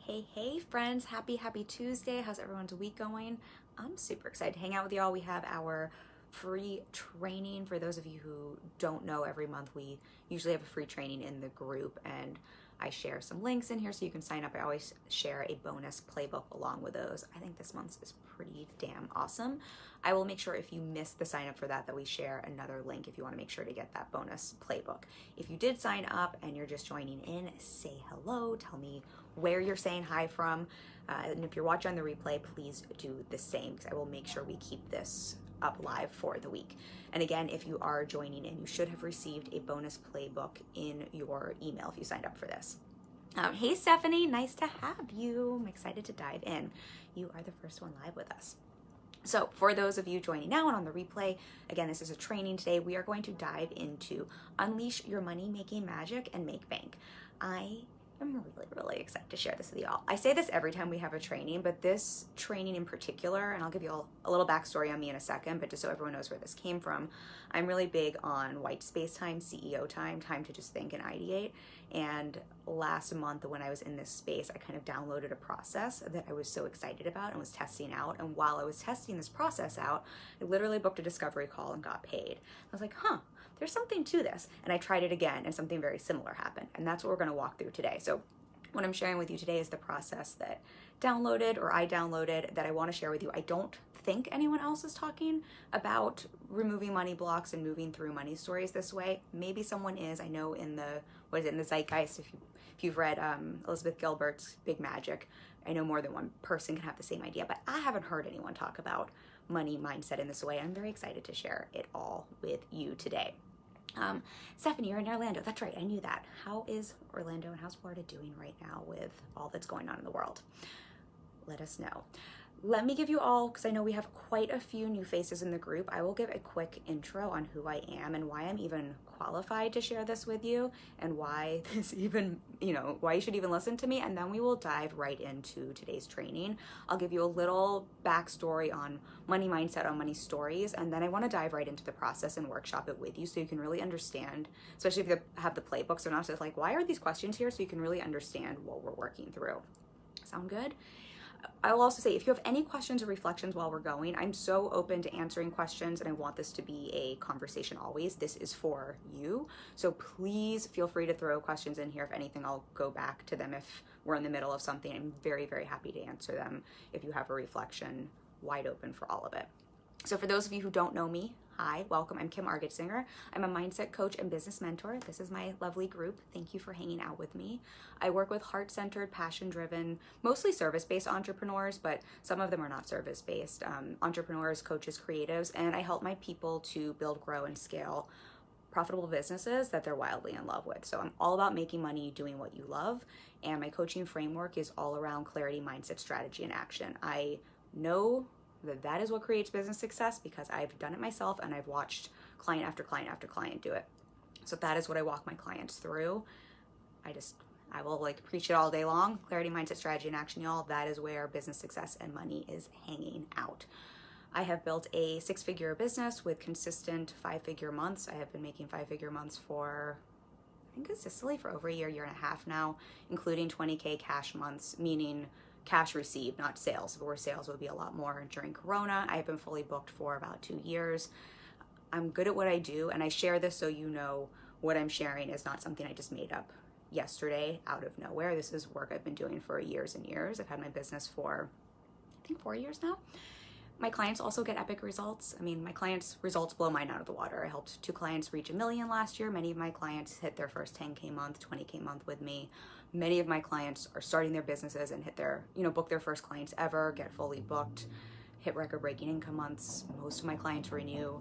Hey friends, happy Tuesday. How's everyone's week going? I'm super excited to hang out with y'all. We have our free training. For those of you who don't know, every month we usually have a free training in the group, and I share some links in here so you can sign up. I always share a bonus playbook along with those. I think this month's is pretty damn awesome. I will make sure if you missed the sign up for that we share another link if you want to make sure to get that bonus playbook. If you did sign up and you're just joining in, say hello, tell me where you're saying hi from. And if you're watching on the replay, please do the same because I will make sure we keep this up live for the week. And again, if you are joining in, you should have received a bonus playbook in your email if you signed up for this. Hey Stephanie, nice to have you. I'm excited to dive in. You are the first one live with us. So for those of you joining now and on the replay, again, this is a training today. We are going to dive into Unleash Your Money Making Magic and Make Bank. I'm really excited to share this with y'all. I say this every time we have a training, but this training in particular, and I'll give you a little backstory on me in a second, but just so everyone knows where this came from, I'm really big on white space time, CEO time to just think and ideate. And last month when I was in this space, I kind of downloaded a process that I was so excited about and was testing out. And while I was testing this process out, I literally booked a discovery call and got paid. I was like, there's something to this. And I tried it again and something very similar happened. And that's what we're going to walk through today. So what I'm sharing with you today is the process that I downloaded that I want to share with you. I don't think anyone else is talking about removing money blocks and moving through money stories this way. Maybe someone is. I know in the zeitgeist, if you've read Elizabeth Gilbert's Big Magic, I know more than one person can have the same idea, but I haven't heard anyone talk about money mindset in this way. I'm very excited to share it all with you today. Stephanie, you're in Orlando. That's right, I knew that. How is Orlando and how's Florida doing right now with all that's going on in the world? Let us know. Let me give you all, because I know we have quite a few new faces in the group, I will give a quick intro on who I am and why I'm even qualified to share this with you and why this even, why you should even listen to me. And then we will dive right into today's training. I'll give you a little backstory on money mindset, on money stories, and then I want to dive right into the process and workshop it with you so you can really understand, especially if you have the playbook. So not just like, why are these questions here? So you can really understand what we're working through. Sound good? I will also say, if you have any questions or reflections while we're going, I'm so open to answering questions and I want this to be a conversation always. This is for you. So please feel free to throw questions in here. If anything, I'll go back to them if we're in the middle of something. I'm very happy to answer them if you have a reflection, wide open for all of it. So for those of you who don't know me, hi, welcome. I'm Kim Argetsinger. I'm a mindset coach and business mentor. This is my lovely group. Thank you for hanging out with me. I work with heart-centered, passion-driven, mostly service-based entrepreneurs, but some of them are not service-based, entrepreneurs, coaches, creatives, and I help my people to build, grow, and scale profitable businesses that they're wildly in love with. So I'm all about making money doing what you love, and my coaching framework is all around clarity, mindset, strategy, and action. I know that is what creates business success because I've done it myself and I've watched client after client after client do it. So that is what I walk my clients through. I will preach it all day long. Clarity, mindset, strategy, and action, y'all. That is where business success and money is hanging out. I have built a 6-figure business with consistent 5-figure months. I have been making 5-figure months for, I think consistently for over a year and a half now, including 20K cash months, meaning cash received, not sales. Where sales would be a lot more during Corona. I have been fully booked for about 2 years. I'm good at what I do, and I share this so you know what I'm sharing is not something I just made up yesterday out of nowhere. This is work I've been doing for years and years. I've had my business for, I think, 4 years now. My clients also get epic results. I mean, my clients' results blow mine out of the water. I helped 2 clients reach $1 million last year. Many of my clients hit their first 10K month, 20K month with me. Many of my clients are starting their businesses and hit their, book their first clients ever, get fully booked, hit record-breaking income months. Most of my clients renew.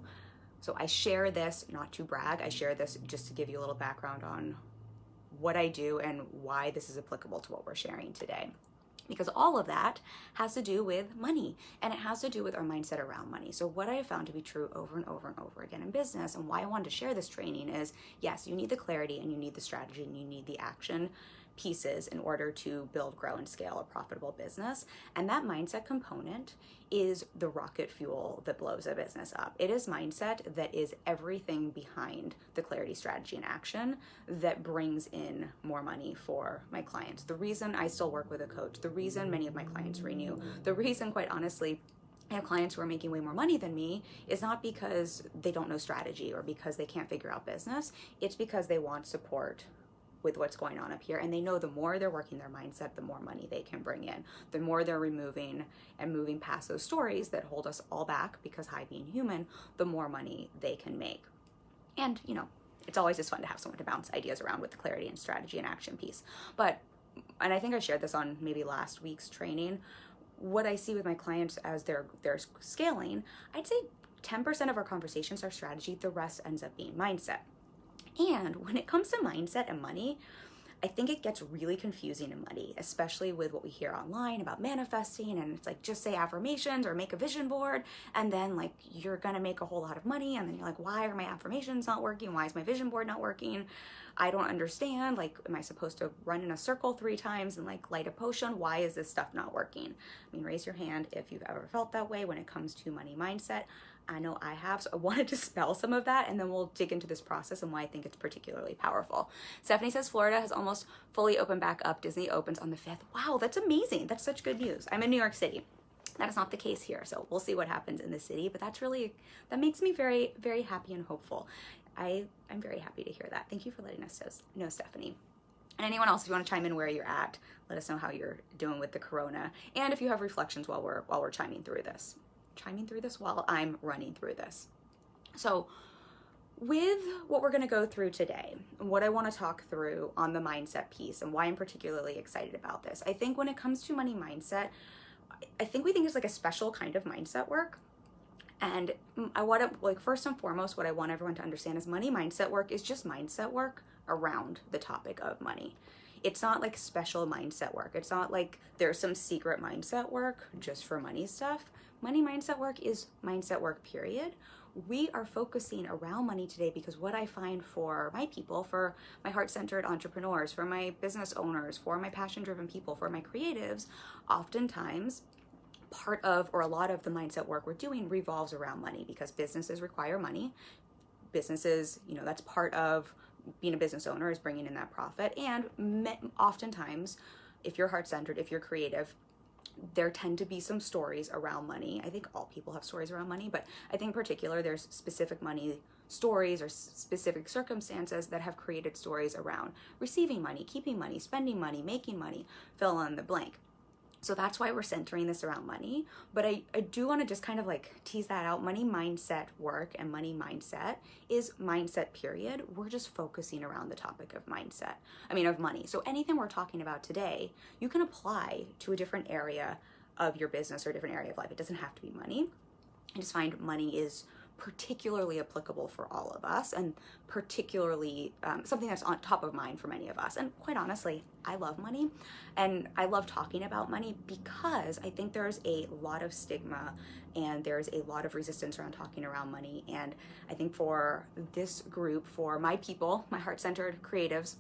So I share this not to brag. I share this just to give you a little background on what I do and why this is applicable to what we're sharing today. Because all of that has to do with money, and it has to do with our mindset around money. So what I have found to be true over and over and over again in business, and why I wanted to share this training is, yes, you need the clarity and you need the strategy and you need the action pieces in order to build, grow, and scale a profitable business. And that mindset component is the rocket fuel that blows a business up. It is mindset that is everything behind the clarity, strategy, and action that brings in more money for my clients. The reason I still work with a coach, the reason many of my clients renew, the reason, quite honestly, I have clients who are making way more money than me is not because they don't know strategy or because they can't figure out business. It's because they want support with what's going on up here, and they know the more they're working their mindset, the more money they can bring in, the more they're removing and moving past those stories that hold us all back, because high being human, the more money they can make. And you know, it's always just fun to have someone to bounce ideas around with the clarity and strategy and action piece. And I think I shared this on maybe last week's training, what I see with my clients as they're scaling, I'd say 10% of our conversations are strategy, the rest ends up being mindset. And when it comes to mindset and money, I think it gets really confusing and muddy, especially with what we hear online about manifesting, and it's like, just say affirmations or make a vision board, and then like you're gonna make a whole lot of money, and then you're like, why are my affirmations not working? Why is my vision board not working? I don't understand. Like, am I supposed to run in a circle 3 times and like light a potion? Why is this stuff not working? I mean, raise your hand if you've ever felt that way when it comes to money mindset. I know I have, so I wanted to dispel some of that, and then we'll dig into this process and why I think it's particularly powerful. Stephanie says Florida has almost fully opened back up. Disney opens on the 5th. Wow, that's amazing. That's such good news. I'm in New York City. That is not the case here, so we'll see what happens in the city, but that makes me very, very happy and hopeful. I'm very happy to hear that. Thank you for letting us know, Stephanie. And anyone else, if you want to chime in where you're at, let us know how you're doing with the corona, and if you have reflections while we're chiming through this while I'm running through this. So with what we're going to go through today, what I want to talk through on the mindset piece and why I'm particularly excited about this, I think when it comes to money mindset, I think we think it's like a special kind of mindset work. And I want to, like, first and foremost, what I want everyone to understand is money mindset work is just mindset work around the topic of money. It's not like special mindset work. It's not like there's some secret mindset work just for money stuff. Money mindset work is mindset work, period. We are focusing around money today because what I find for my people, for my heart-centered entrepreneurs, for my business owners, for my passion-driven people, for my creatives, oftentimes part of, or a lot of the mindset work we're doing revolves around money, because businesses require money. Businesses, you know, that's part of being a business owner, is bringing in that profit. And oftentimes, if you're heart-centered, if you're creative, there tend to be some stories around money. I think all people have stories around money, but I think in particular there's specific money stories or specific circumstances that have created stories around receiving money, keeping money, spending money, making money, fill in the blank. So that's why we're centering this around money. But I do want to just kind of like tease that out. Money mindset work and money mindset is mindset, period. We're just focusing around the topic of mindset. Of money. So anything we're talking about today, you can apply to a different area of your business or a different area of life. It doesn't have to be money. I just find money is particularly applicable for all of us, and particularly something that's on top of mind for many of us. And quite honestly, I love money, and I love talking about money because I think there's a lot of stigma and there's a lot of resistance around talking around money. And I think for this group, for my people, my heart-centered creatives,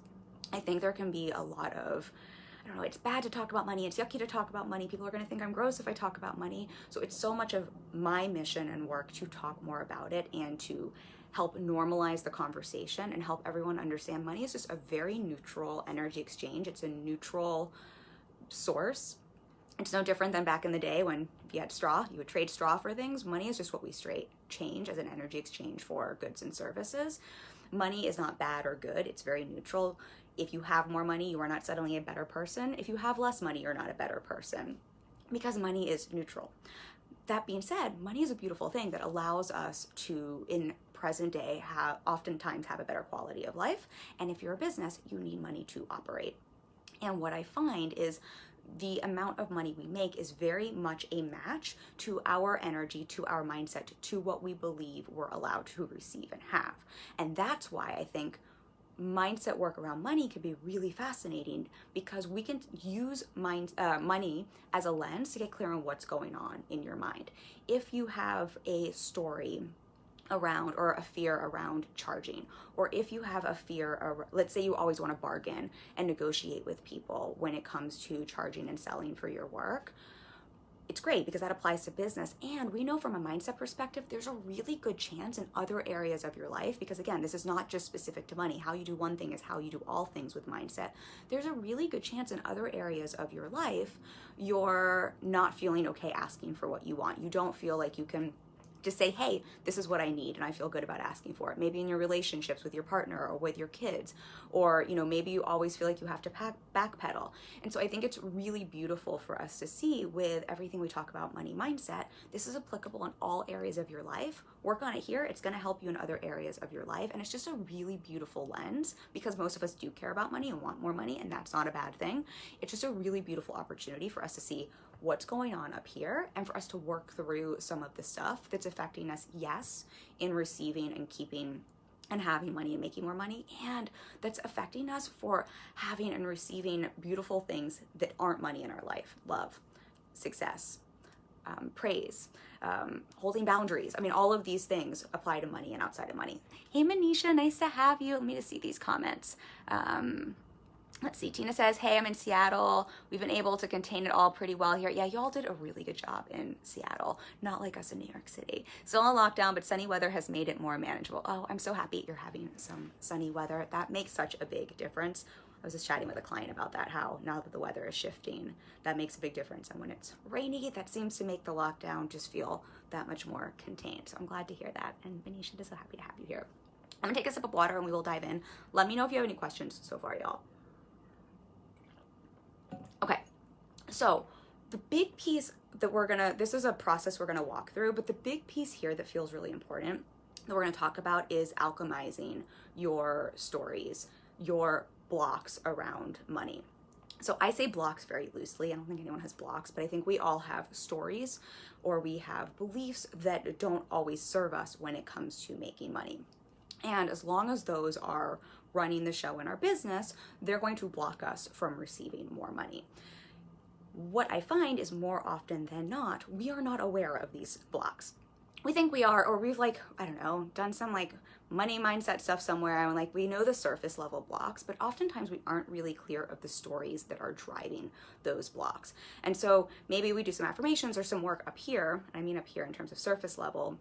I think there can be a lot of, I don't know, it's bad to talk about money, it's yucky to talk about money, people are going to think I'm gross if I talk about money. So it's so much of my mission and work to talk more about it and to help normalize the conversation and help everyone understand money is just a very neutral energy exchange. It's a neutral source. It's no different than back in the day when if you had straw, you would trade straw for things. Money is just what we straight change as an energy exchange for goods and services. Money is not bad or good, it's very neutral. If you have more money, you are not suddenly a better person. If you have less money, you're not a better person, because money is neutral. That being said, money is a beautiful thing that allows us to, in present day, oftentimes have a better quality of life. And if you're a business, you need money to operate. And what I find is the amount of money we make is very much a match to our energy, to our mindset, to what we believe we're allowed to receive and have. And that's why I think mindset work around money could be really fascinating, because we can use money as a lens to get clear on what's going on in your mind. If you have a story around, or a fear around charging, or if you have a fear, let's say you always want to bargain and negotiate with people when it comes to charging and selling for your work, it's great because that applies to business. And we know from a mindset perspective, there's a really good chance in other areas of your life, because again, this is not just specific to money. How you do one thing is how you do all things with mindset. There's a really good chance in other areas of your life, you're not feeling okay asking for what you want. You don't feel like you can just say, hey, this is what I need, and I feel good about asking for it. Maybe in your relationships with your partner or with your kids, or maybe you always feel like you have to backpedal. And so I think it's really beautiful for us to see with everything we talk about money mindset, this is applicable in all areas of your life. Work on it here, it's gonna help you in other areas of your life. And it's just a really beautiful lens, because most of us do care about money and want more money, and that's not a bad thing. It's just a really beautiful opportunity for us to see what's going on up here, and for us to work through some of the stuff that's affecting us, yes, in receiving and keeping and having money and making more money, and that's affecting us for having and receiving beautiful things that aren't money in our life. Love, success, praise, holding boundaries. I mean, all of these things apply to money and outside of money. Hey, Manisha, nice to have you. Let me just see these comments. Let's see, Tina says, hey, I'm in Seattle. We've been able to contain it all pretty well here. Yeah, y'all did a really good job in Seattle. Not like us in New York City. Still on lockdown, but sunny weather has made it more manageable. Oh, I'm so happy you're having some sunny weather. That makes such a big difference. I was just chatting with a client about that, how now that the weather is shifting, that makes a big difference. And when it's rainy, that seems to make the lockdown just feel that much more contained. So I'm glad to hear that. And Venetia is so happy to have you here. I'm gonna take a sip of water and we will dive in. Let me know if you have any questions so far, y'all. Okay, so the big piece that this is a process we're gonna walk through, but the big piece here that feels really important that we're gonna talk about is alchemizing your stories, your blocks around money. So I say blocks very loosely. I don't think anyone has blocks, but I think we all have stories, or we have beliefs that don't always serve us when it comes to making money. And as long as those are running the show in our business, they're going to block us from receiving more money. What I find is more often than not, we are not aware of these blocks. We think we are, or we've done some money mindset stuff somewhere, and we know the surface level blocks, but oftentimes we aren't really clear of the stories that are driving those blocks. And so maybe we do some affirmations or some work up here, I mean up here in terms of surface level,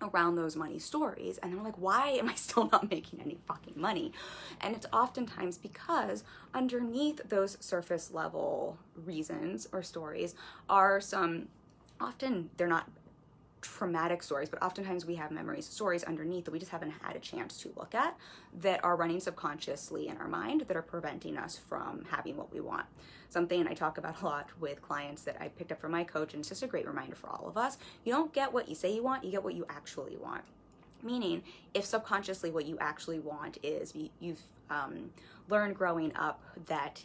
around those money stories, and then we're like, why am I still not making any fucking money? And it's oftentimes because underneath those surface level reasons or stories are often they're not traumatic stories, but oftentimes we have memories, stories underneath that we just haven't had a chance to look at, that are running subconsciously in our mind, that are preventing us from having what we want. Something I talk about a lot with clients that I picked up from my coach, and it's just a great reminder for all of us. You don't get what you say you want, you get what you actually want. Meaning, if subconsciously what you actually want is, you've learned growing up that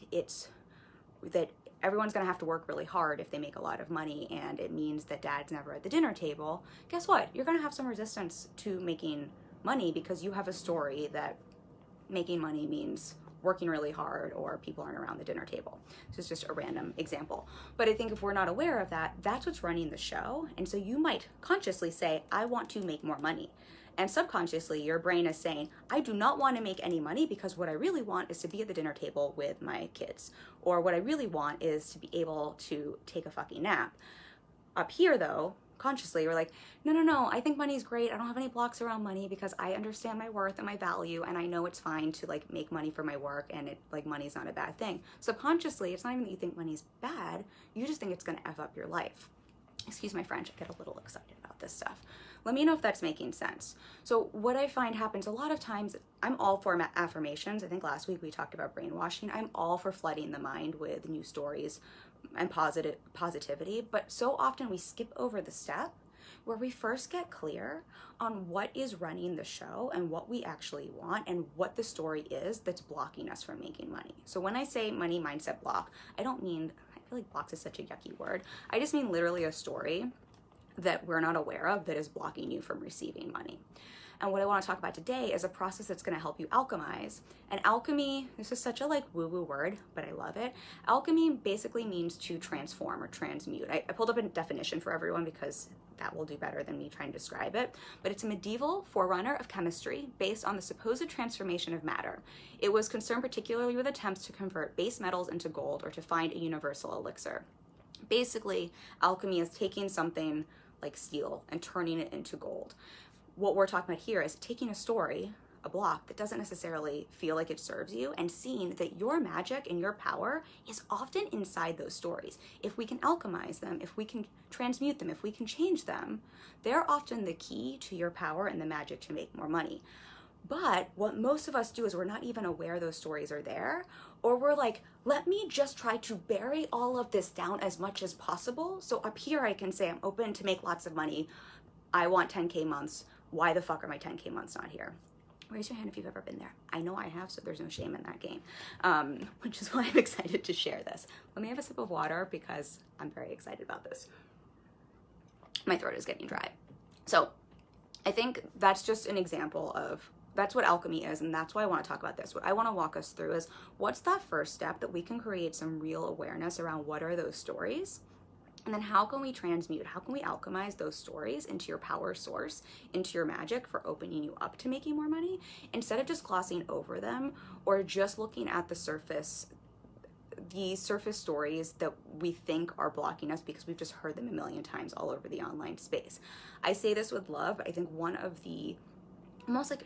everyone's gonna have to work really hard if they make a lot of money, and it means that dad's never at the dinner table, guess what? You're gonna have some resistance to making money, because you have a story that making money means working really hard, or people aren't around the dinner table. This is just a random example. But I think if we're not aware of that, that's what's running the show. And so you might consciously say, I want to make more money. And subconsciously, your brain is saying, I do not want to make any money, because what I really want is to be at the dinner table with my kids. Or what I really want is to be able to take a fucking nap. Up here though, consciously, we're like, no, I think money's great. I don't have any blocks around money, because I understand my worth and my value, and I know it's fine to make money for my work, and money's not a bad thing. Subconsciously, it's not even that you think money's bad, you just think it's gonna F up your life. Excuse my French, I get a little excited about this stuff. Let me know if that's making sense. So what I find happens a lot of times, I'm all for affirmations. I think last week we talked about brainwashing. I'm all for flooding the mind with new stories and positivity, but so often we skip over the step where we first get clear on what is running the show and what we actually want and what the story is that's blocking us from making money. So when I say money mindset block, I don't mean, I feel like blocks is such a yucky word. I just mean literally a story that we're not aware of that is blocking you from receiving money. And what I want to talk about today is a process that's going to help you alchemize. And alchemy, this is such a like woo-woo word, but I love it. Alchemy basically means to transform or transmute. I pulled up a definition for everyone because that will do better than me trying to describe it. But it's a medieval forerunner of chemistry based on the supposed transformation of matter. It was concerned particularly with attempts to convert base metals into gold or to find a universal elixir. Basically, alchemy is taking something like steel and turning it into gold. What we're talking about here is taking a story, a block that doesn't necessarily feel like it serves you, and seeing that your magic and your power is often inside those stories. If we can alchemize them, if we can transmute them, if we can change them, they're often the key to your power and the magic to make more money. But what most of us do is we're not even aware those stories are there, or we're like, let me just try to bury all of this down as much as possible. So up here I can say I'm open to make lots of money. I want 10K months. Why the fuck are my 10K months not here? Raise your hand if you've ever been there. I know I have, so there's no shame in that game, which is why I'm excited to share this. Let me have a sip of water because I'm very excited about this. My throat is getting dry. So I think that's just an example of, that's what alchemy is, and that's why I want to talk about this. What I want to walk us through is what's that first step that we can create some real awareness around what are those stories? And then how can we transmute, how can we alchemize those stories into your power source, into your magic for opening you up to making more money, instead of just glossing over them or just looking at the surface stories that we think are blocking us because we've just heard them a million times all over the online space. I say this with love. I think one of the almost like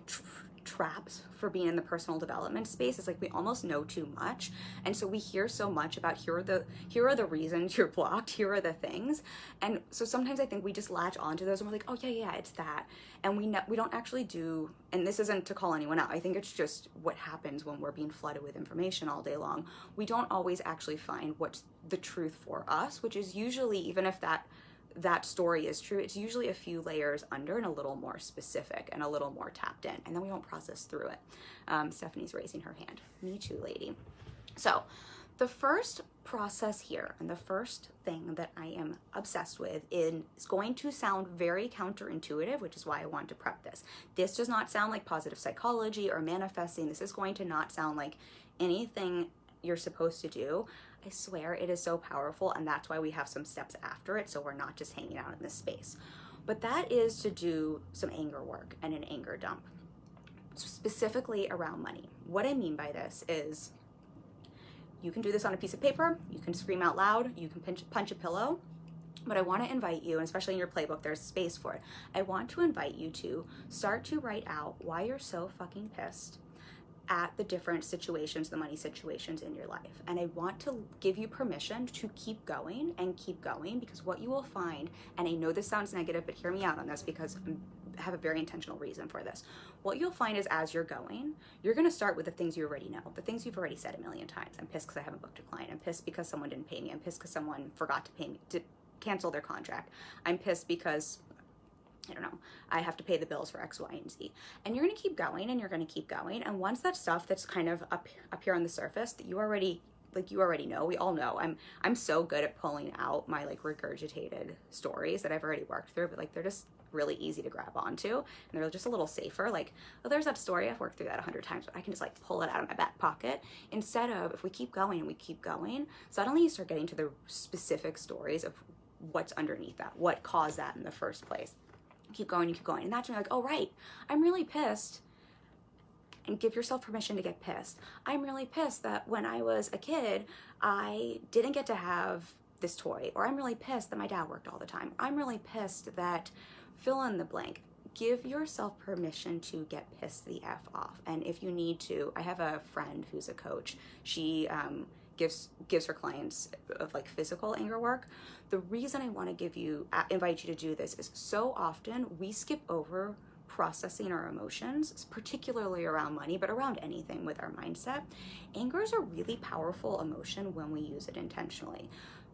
traps for being in the personal development space is like we almost know too much, and so we hear so much about here are the reasons you're blocked, here are the things, and so sometimes I think we just latch onto those and we're like, oh yeah, it's that, and we don't actually do. And this isn't to call anyone out, I think it's just what happens when we're being flooded with information all day long. We don't always actually find what's the truth for us, which is usually, even if that story is true, it's usually a few layers under and a little more specific and a little more tapped in, and then we don't process through it. Stephanie's raising her hand. Me too, lady. So the first process here, and the first thing that I am obsessed with, is going to sound very counterintuitive, which is why I want to prep this. This does not sound like positive psychology or manifesting. This is going to not sound like anything you're supposed to do. I swear it is so powerful, and that's why we have some steps after it, so we're not just hanging out in this space. But that is to do some anger work and an anger dump, specifically around money. What I mean by this is you can do this on a piece of paper, you can scream out loud, you can punch a pillow, but I want to invite you, and especially in your playbook, there's space for it. I want to invite you to start to write out why you're so fucking pissed at the different situations, the money situations in your life. And I want to give you permission to keep going, because what you will find, and I know this sounds negative, but hear me out on this because I have a very intentional reason for this. What you'll find is as you're going, you're going to start with the things you already know, the things you've already said a million times. I'm pissed because I haven't booked a client. I'm pissed because someone didn't pay me. I'm pissed because someone forgot to pay me, to cancel their contract. I'm pissed because I don't know, I have to pay the bills for X, Y, and Z. And you're going to keep going, and you're going to keep going. And once that stuff that's kind of up here on the surface that you already know, we all know. I'm so good at pulling out my like regurgitated stories that I've already worked through, but like they're just really easy to grab onto, and they're just a little safer. Like, oh, there's that story, I've worked through that 100 times, but I can just like pull it out of my back pocket. Instead of, if we keep going and we keep going, suddenly you start getting to the specific stories of what's underneath that, what caused that in the first place. Keep going, you keep going. And that's when you're like, oh, right, I'm really pissed. And give yourself permission to get pissed. I'm really pissed that when I was a kid, I didn't get to have this toy. Or I'm really pissed that my dad worked all the time. I'm really pissed that fill in the blank. Give yourself permission to get pissed the F off. And if you need to, I have a friend who's a coach. She gives her clients of like physical anger work. The reason I want to invite you to do this is so often we skip over processing our emotions, particularly around money, but around anything with our mindset. Anger is a really powerful emotion when we use it intentionally.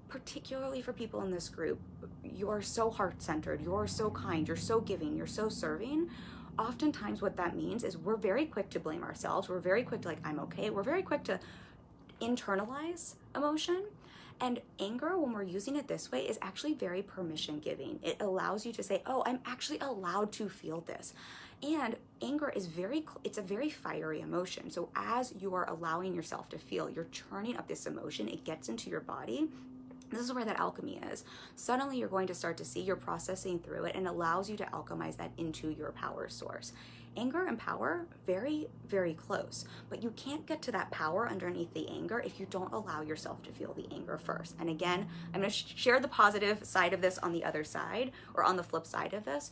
Particularly for people in this group, you're so heart-centered, you're so kind, you're so giving, you're so serving. Oftentimes what that means is we're very quick to blame ourselves. We're very quick to like, I'm okay. We're very quick to internalize emotion. And anger, when we're using it this way, is actually very permission giving. It allows you to say, oh, I'm actually allowed to feel this. And anger is it's a very fiery emotion. So as you are allowing yourself to feel, you're turning up this emotion, it gets into your body. This is where that alchemy is. Suddenly you're going to start to see you're processing through it, and allows you to alchemize that into your power source. Anger and power, very, very close, but you can't get to that power underneath the anger if you don't allow yourself to feel the anger first. And again, I'm going to share the positive side of this on the other side, or on the flip side of this.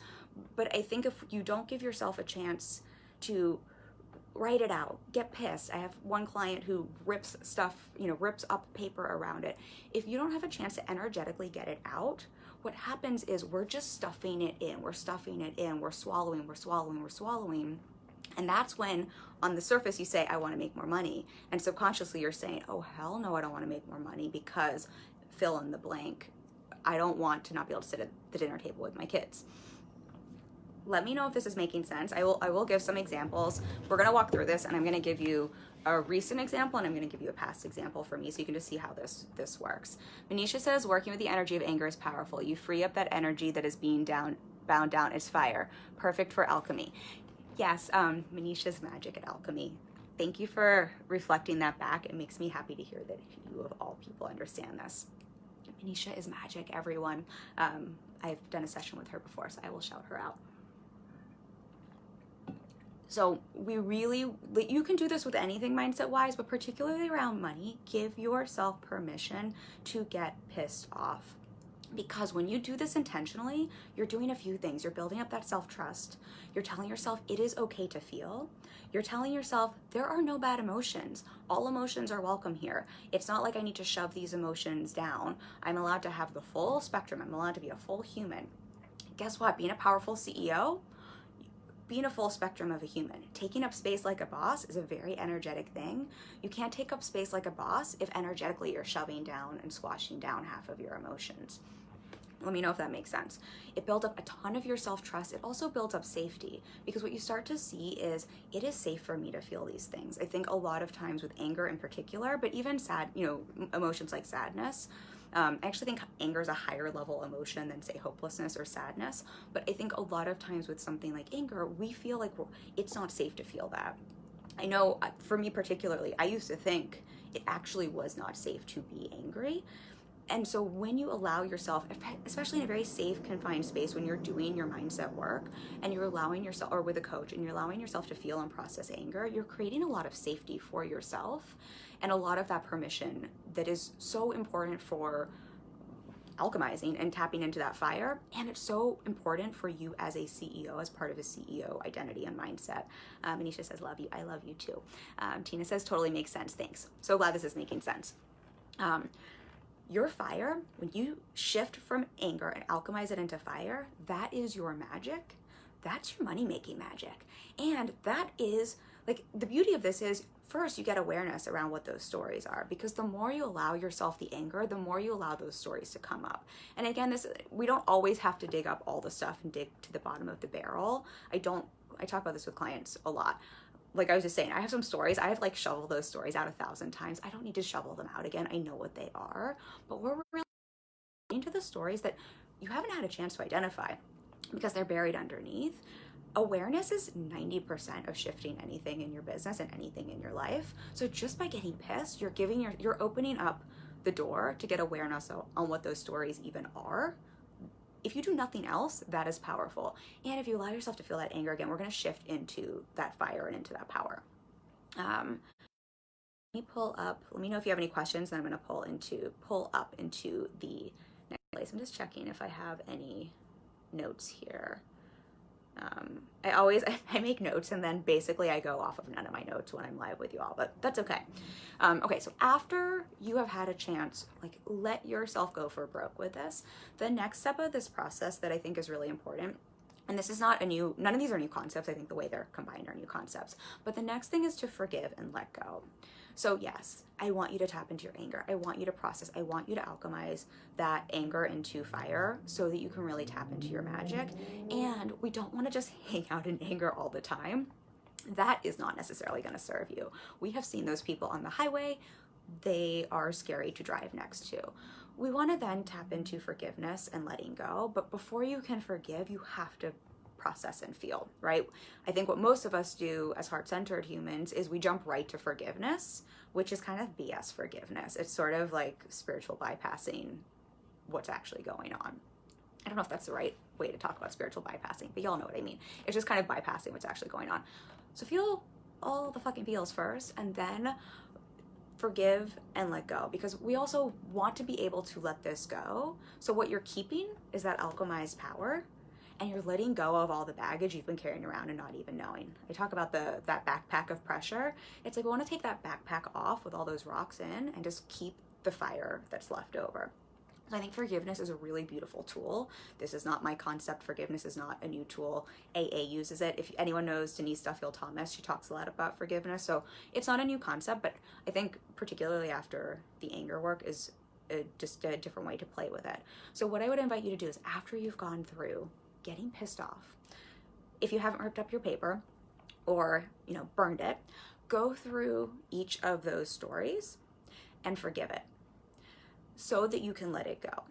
But I think if you don't give yourself a chance to write it out, get pissed. I have one client who rips stuff, rips up paper around it. If you don't have a chance to energetically get it out, what happens is we're just stuffing it in. We're stuffing it in. We're swallowing, we're swallowing, we're swallowing. And that's when on the surface you say, I want to make more money. And subconsciously you're saying, oh, hell no, I don't want to make more money because fill in the blank. I don't want to not be able to sit at the dinner table with my kids. Let me know if this is making sense. I will give some examples. We're gonna walk through this, and I'm gonna give you a recent example, and I'm gonna give you a past example for me, so you can just see how this works. Manisha says, working with the energy of anger is powerful. You free up that energy that is being bound down as fire. Perfect for alchemy. Yes, Manisha's magic at alchemy. Thank you for reflecting that back. It makes me happy to hear that you of all people understand this. Manisha is magic, everyone. I've done a session with her before, so I will shout her out. So you can do this with anything mindset wise, but particularly around money, give yourself permission to get pissed off. Because when you do this intentionally, you're doing a few things. You're building up that self-trust. You're telling yourself it is okay to feel. You're telling yourself there are no bad emotions. All emotions are welcome here. It's not like I need to shove these emotions down. I'm allowed to have the full spectrum. I'm allowed to be a full human. Guess what? Being a powerful CEO, being a full spectrum of a human. Taking up space like a boss is a very energetic thing. You can't take up space like a boss if energetically you're shoving down and squashing down half of your emotions. Let me know if that makes sense. It builds up a ton of your self-trust. It also builds up safety, because what you start to see is it is safe for me to feel these things. I think a lot of times with anger in particular, but even sad, emotions like sadness, I actually think anger is a higher level emotion than, say, hopelessness or sadness. But I think a lot of times with something like anger, we feel like it's not safe to feel that. I know for me particularly, I used to think it actually was not safe to be angry. And so when you allow yourself, especially in a very safe, confined space, when you're doing your mindset work and you're allowing yourself, or with a coach, and you're allowing yourself to feel and process anger, you're creating a lot of safety for yourself and a lot of that permission that is so important for alchemizing and tapping into that fire. And it's so important for you as a CEO, as part of a CEO identity and mindset. Manisha says, love you. I love you too. Tina says, totally makes sense. Thanks. So glad this is making sense. Your fire, when you shift from anger and alchemize it into fire, that is your magic. That's your money-making magic. And that is, like, the beauty of this is, first, you get awareness around what those stories are, because the more you allow yourself the anger, the more you allow those stories to come up. And again, we don't always have to dig up all the stuff and dig to the bottom of the barrel. I talk about this with clients a lot. Like I was just saying, I have some stories. I have shoveled those stories out 1,000 times. I don't need to shovel them out again. I know what they are. But we're really into the stories that you haven't had a chance to identify because they're buried underneath. Awareness is 90% of shifting anything in your business and anything in your life. So just by getting pissed, you're opening up the door to get awareness on what those stories even are. If you do nothing else, that is powerful. And if you allow yourself to feel that anger again, we're going to shift into that fire and into that power. Let me pull up. Let me know if you have any questions. Then I'm going to pull up into the next place. I'm just checking if I have any notes here. I make notes, and then basically I go off of none of my notes when I'm live with you all, but that's okay. Okay, so after you have had a chance, let yourself go for broke with this. The next step of this process that I think is really important, and this is none of these are new concepts. I think the way they're combined are new concepts, but the next thing is to forgive and let go. So yes, I want you to tap into your anger. I want you to process. I want you to alchemize that anger into fire so that you can really tap into your magic. And we don't want to just hang out in anger all the time. That is not necessarily going to serve you. We have seen those people on the highway they are scary to drive next to. We want to then tap into forgiveness and letting go, but before you can forgive, you have to process and feel, right? I think what most of us do as heart-centered humans is we jump right to forgiveness, which is kind of BS forgiveness. It's sort of like spiritual bypassing what's actually going on. I don't know if that's the right way to talk about spiritual bypassing, but y'all know what I mean. It's just kind of bypassing what's actually going on. So feel all the fucking feels first, and then forgive and let go, because we also want to be able to let this go. So what you're keeping is that alchemized power, and you're letting go of all the baggage you've been carrying around and not even knowing. I talk about that backpack of pressure. It's like we want to take that backpack off with all those rocks in and just keep the fire that's left over. So I think forgiveness is a really beautiful tool. This is not my concept. Forgiveness is not a new tool. AA uses it. If anyone knows Denise Duffield-Thomas, she talks a lot about forgiveness. So it's not a new concept, but I think particularly after the anger work is just a different way to play with it. So what I would invite you to do is, after you've gone through getting pissed off, if you haven't ripped up your paper or, burned it, go through each of those stories and forgive it so that you can let it go.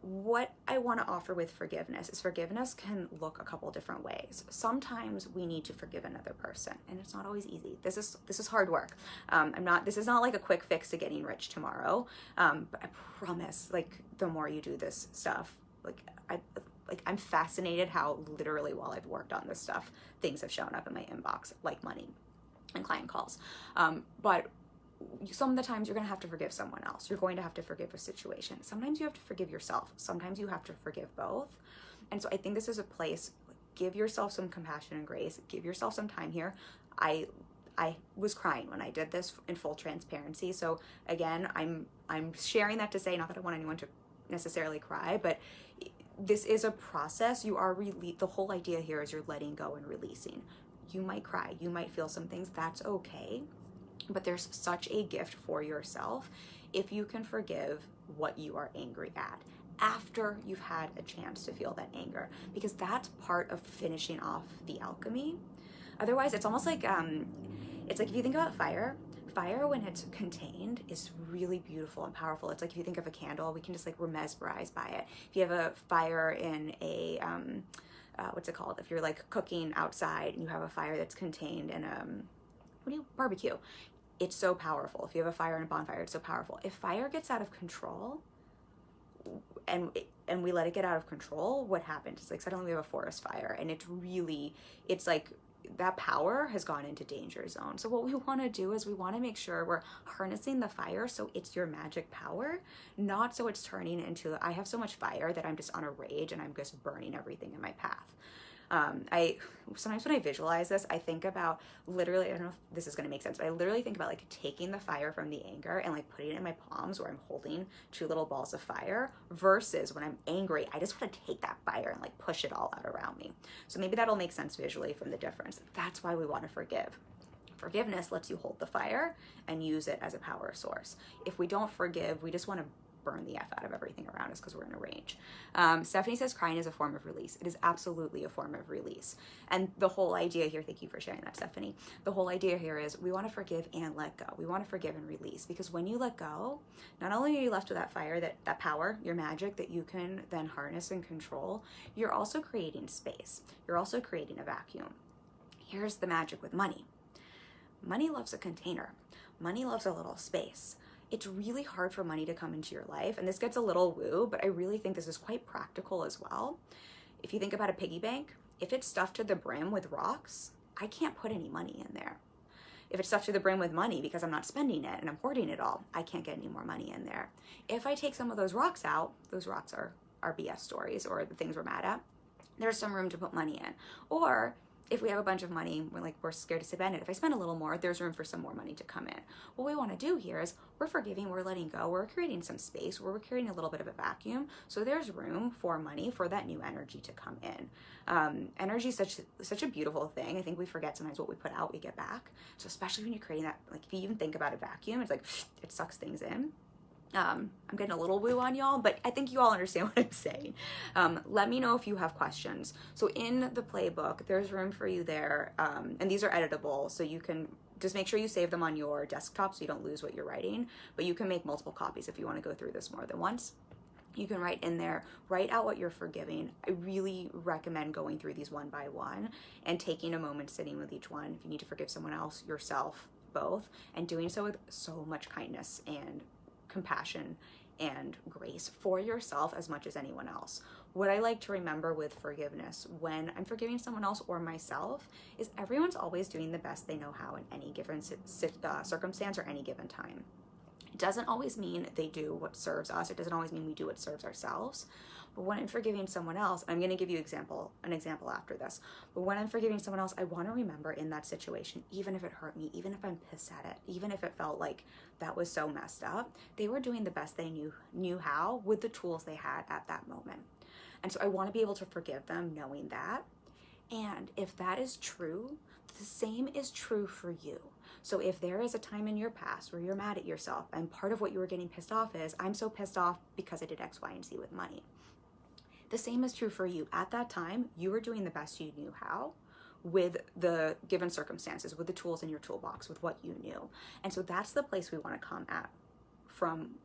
What I want to offer with forgiveness is forgiveness can look a couple different ways. Sometimes we need to forgive another person, and it's not always easy. This is hard work. This is not like a quick fix to getting rich tomorrow. But I promise, the more you do this stuff, I'm fascinated how literally while I've worked on this stuff, things have shown up in my inbox, like money and client calls. But some of the times you're going to have to forgive someone else. You're going to have to forgive a situation. Sometimes you have to forgive yourself. Sometimes you have to forgive both. And so I think this is a place, give yourself some compassion and grace. Give yourself some time here. I was crying when I did this in full transparency. So again, I'm sharing that to say, not that I want anyone to necessarily cry, but this is a process. You are the whole idea here is you're letting go and releasing. You might cry, you might feel some things, that's okay. But there's such a gift for yourself if you can forgive what you are angry at after you've had a chance to feel that anger, because that's part of finishing off the alchemy. Otherwise, it's almost like, it's like if you think about fire when it's contained is really beautiful and powerful. It's like if you think of a candle, we can just we're mesmerized by it. If you have a fire in a, what's it called? If you're cooking outside and you have a fire that's contained in barbecue, it's so powerful. If you have a fire in a bonfire, it's so powerful. If fire gets out of control and we let it get out of control, what happens? It's suddenly we have a forest fire, and it's like that power has gone into danger zone. So what we want to do is we want to make sure we're harnessing the fire so it's your magic power, not so it's turning into, I have so much fire that I'm just on a rage and I'm just burning everything in my path. Sometimes when I visualize this, I think about literally, I don't know if this is going to make sense, but I literally think about taking the fire from the anger and putting it in my palms where I'm holding 2 little balls of fire, versus when I'm angry, I just want to take that fire and push it all out around me. So maybe that'll make sense visually from the difference. That's why we want to forgive. Forgiveness lets you hold the fire and use it as a power source. If we don't forgive, we just want to burn the F out of everything around us because we're in a rage. Stephanie says crying is a form of release. It is absolutely a form of release. And the whole idea here, thank you for sharing that, Stephanie. The whole idea here is we want to forgive and let go. We want to forgive and release, because when you let go, not only are you left with that fire, that power, your magic that you can then harness and control, you're also creating space. You're also creating a vacuum. Here's the magic with money. Money loves a container. Money loves a little space. It's really hard for money to come into your life. And this gets a little woo, but I really think this is quite practical as well. If you think about a piggy bank, if it's stuffed to the brim with rocks, I can't put any money in there. If it's stuffed to the brim with money because I'm not spending it and I'm hoarding it all, I can't get any more money in there. If I take some of those rocks out, those rocks are BS stories or the things we're mad at, there's some room to put money in. Or if we have a bunch of money, we're scared to spend it. If I spend a little more, there's room for some more money to come in. What we want to do here is we're forgiving, we're letting go, we're creating some space, we're creating a little bit of a vacuum. So there's room for money, for that new energy to come in. Energy is such a beautiful thing. I think we forget sometimes what we put out, we get back. So especially when you're creating that, if you even think about a vacuum, it's it sucks things in. I'm getting a little woo on y'all, but I think you all understand what I'm saying. Let me know if you have questions. So in the playbook, there's room for you there, and these are editable, so you can just make sure you save them on your desktop so you don't lose what you're writing, but you can make multiple copies if you want to go through this more than once. You can write in there, write out what you're forgiving. I really recommend going through these one by one and taking a moment sitting with each one. If you need to forgive someone else, yourself, both, and doing so with so much kindness and compassion and grace for yourself as much as anyone else. What I like to remember with forgiveness when I'm forgiving someone else or myself is everyone's always doing the best they know how in any given circumstance or any given time. It doesn't always mean they do what serves us. It doesn't always mean we do what serves ourselves. But when I'm forgiving someone else, I'm going to give you an example after this. But when I'm forgiving someone else, I want to remember in that situation, even if it hurt me, even if I'm pissed at it, even if it felt like that was so messed up, they were doing the best they knew how with the tools they had at that moment. And so I want to be able to forgive them knowing that. And if that is true, the same is true for you. So if there is a time in your past where you're mad at yourself and part of what you were getting pissed off is, I'm so pissed off because I did X, Y, and Z with money. The same is true for you. At that time, you were doing the best you knew how with the given circumstances, with the tools in your toolbox, with what you knew. And so that's the place we want to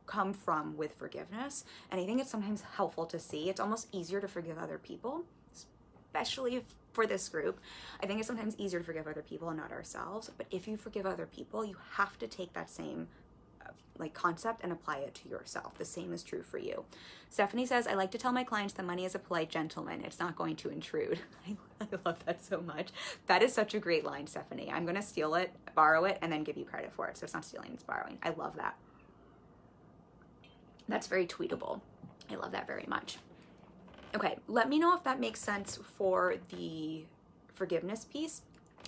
come from with forgiveness. And I think it's sometimes helpful to see. It's almost easier to forgive other people, especially for this group. I think it's sometimes easier to forgive other people and not ourselves. But if you forgive other people, you have to take that same concept and apply it to yourself. The same is true for you. Stephanie says, I like to tell my clients that money is a polite gentleman. It's not going to intrude. I love that so much. That is such a great line, Stephanie. I'm going to steal it, borrow it, and then give you credit for it. So it's not stealing, it's borrowing. I love that. That's very tweetable. I love that very much. Okay, let me know if that makes sense for the forgiveness piece.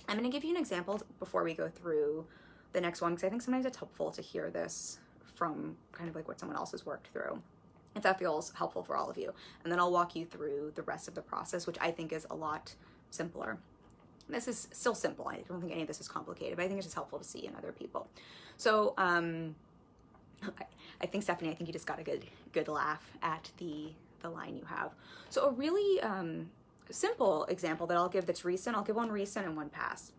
I'm going to give you an example before we go through the next one, because I think sometimes it's helpful to hear this from kind of like what someone else has worked through, if that feels helpful for all of you. And then I'll walk you through the rest of the process, which I think is a lot simpler. This is still simple. I don't think any of this is complicated, but I think it's just helpful to see in other people. So I think, Stephanie, I think you just got a good laugh at the line you have. So a really simple example that I'll give that's recent, I'll give one recent and one past.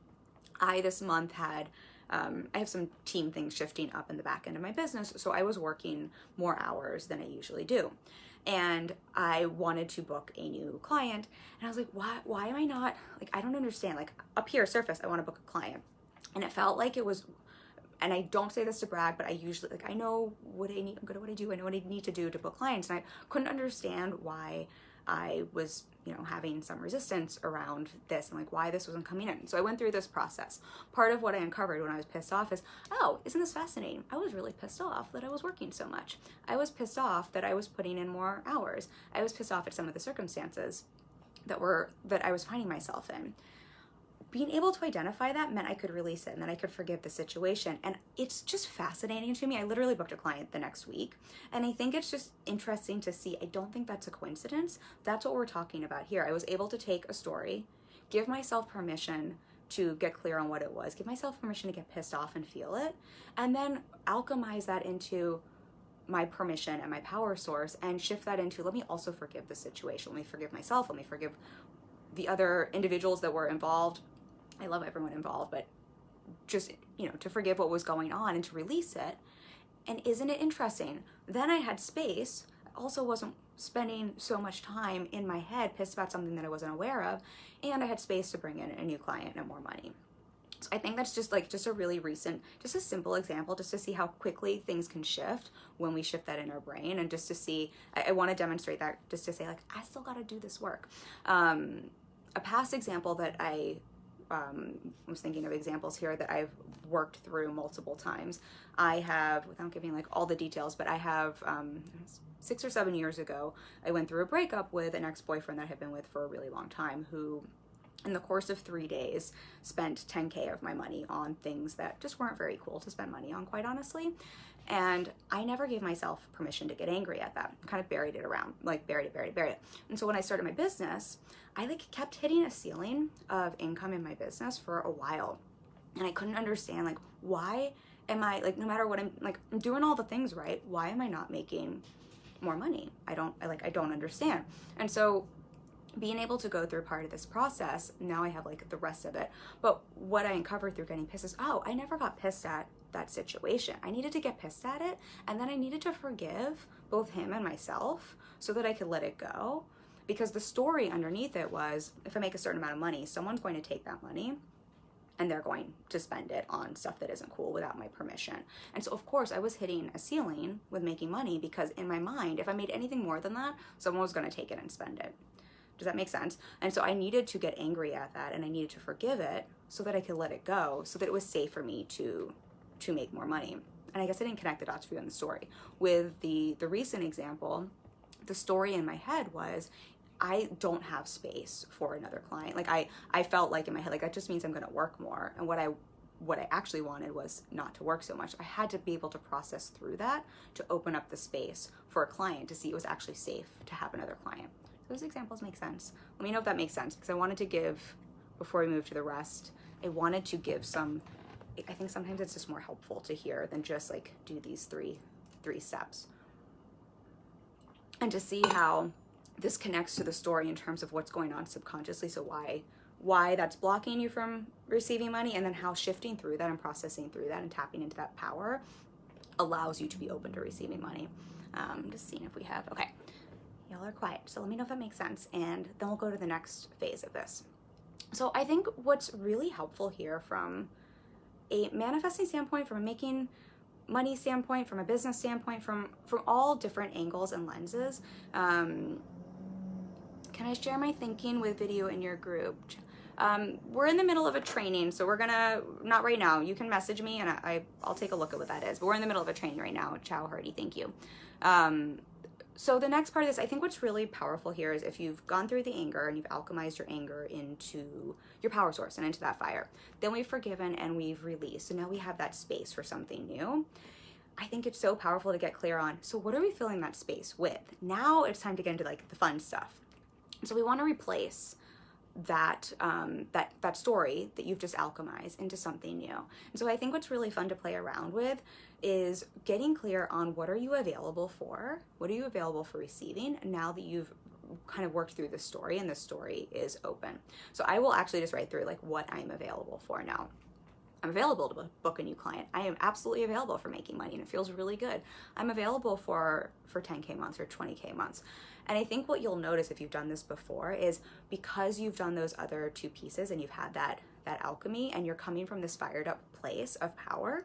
This month had I have some team things shifting up in the back end of my business, so I was working more hours than I usually do. And I wanted to book a new client, and I was like, why am I not, I don't understand, up here, surface, I want to book a client. And it felt like it was, and I don't say this to brag, but I usually, I know what I need, I'm good at what I do, I know what I need to do to book clients, and I couldn't understand why I was, having some resistance around this and why this wasn't coming in. So I went through this process. Part of what I uncovered when I was pissed off is, oh, isn't this fascinating? I was really pissed off that I was working so much. I was pissed off that I was putting in more hours. I was pissed off at some of the circumstances that I was finding myself in. Being able to identify that meant I could release it and then I could forgive the situation. And it's just fascinating to me. I literally booked a client the next week. And I think it's just interesting to see. I don't think that's a coincidence. That's what we're talking about here. I was able to take a story, give myself permission to get clear on what it was, give myself permission to get pissed off and feel it, and then alchemize that into my permission and my power source and shift that into, let me also forgive the situation. Let me forgive myself. Let me forgive the other individuals that were involved. I love everyone involved, but just, to forgive what was going on and to release it. And isn't it interesting? Then I had space. I also wasn't spending so much time in my head pissed about something that I wasn't aware of. And I had space to bring in a new client and more money. So I think that's just a really recent, just a simple example, just to see how quickly things can shift when we shift that in our brain. And just to see, I want to demonstrate that just to say I still got to do this work. A past example that I was thinking of examples here that I've worked through multiple times. I have, without giving all the details, but I have 6 or 7 years ago, I went through a breakup with an ex-boyfriend that I had been with for a really long time, who in the course of 3 days spent $10K of my money on things that just weren't very cool to spend money on, quite honestly. And I never gave myself permission to get angry at that. Kind of buried it around, buried it. And so when I started my business, I kept hitting a ceiling of income in my business for a while. And I couldn't understand, why am I, no matter what I'm doing all the things right, why am I not making more money? I don't understand. And so being able to go through part of this process, now I have like the rest of it. But what I uncovered through getting pissed is, oh, I never got pissed at that situation. I needed to get pissed at it, and then I needed to forgive both him and myself so that I could let it go. Because the story underneath it was, if I make a certain amount of money, someone's going to take that money and they're going to spend it on stuff that isn't cool without my permission. And so of course I was hitting a ceiling with making money, because in my mind, if I made anything more than that, someone was going to take it and spend it. Does that make sense? And so I needed to get angry at that, and I needed to forgive it so that I could let it go, so that it was safe for me to make more money. And I guess I didn't connect the dots for you in the story. With the recent example, the story in my head was, I don't have space for another client. Like I felt like in my head, like that just means I'm going to work more. And what I actually wanted was not to work so much. I had to be able to process through that to open up the space for a client to see it was actually safe to have another client. Those examples make sense. Let me know if that makes sense, because I wanted to give, before we move to the rest, I wanted to give some, I think sometimes it's just more helpful to hear than just like do these three steps. And to see how this connects to the story in terms of what's going on subconsciously. So why that's blocking you from receiving money, and then how shifting through that and processing through that and tapping into that power allows you to be open to receiving money. Just seeing if we have, okay. Y'all are quiet, so let me know if that makes sense, and then we'll go to the next phase of this. So I think what's really helpful here from a manifesting standpoint, from a making money standpoint, from a business standpoint, from all different angles and lenses, can I share my thinking with video in your group? We're in the middle of a training, so we're gonna, not right now, you can message me and I'll take a look at what that is, but we're in the middle of a training right now. Ciao, Hardy, thank you. So the next part of this, I think what's really powerful here is if you've gone through the anger and you've alchemized your anger into your power source and into that fire, then we've forgiven and we've released. So now we have that space for something new. I think it's so powerful to get clear on, so what are we filling that space with? Now it's time to get into like the fun stuff. So we want to replace that that story that you've just alchemized into something new. And so I think what's really fun to play around with is getting clear on what are you available for? What are you available for receiving now that you've kind of worked through the story and the story is open? So I will actually just write through like what I'm available for now. I'm available to book a new client. I am absolutely available for making money, and it feels really good. I'm available for 10K months or 20K months. And I think what you'll notice if you've done this before is, because you've done those other two pieces and you've had that alchemy and you're coming from this fired up place of power,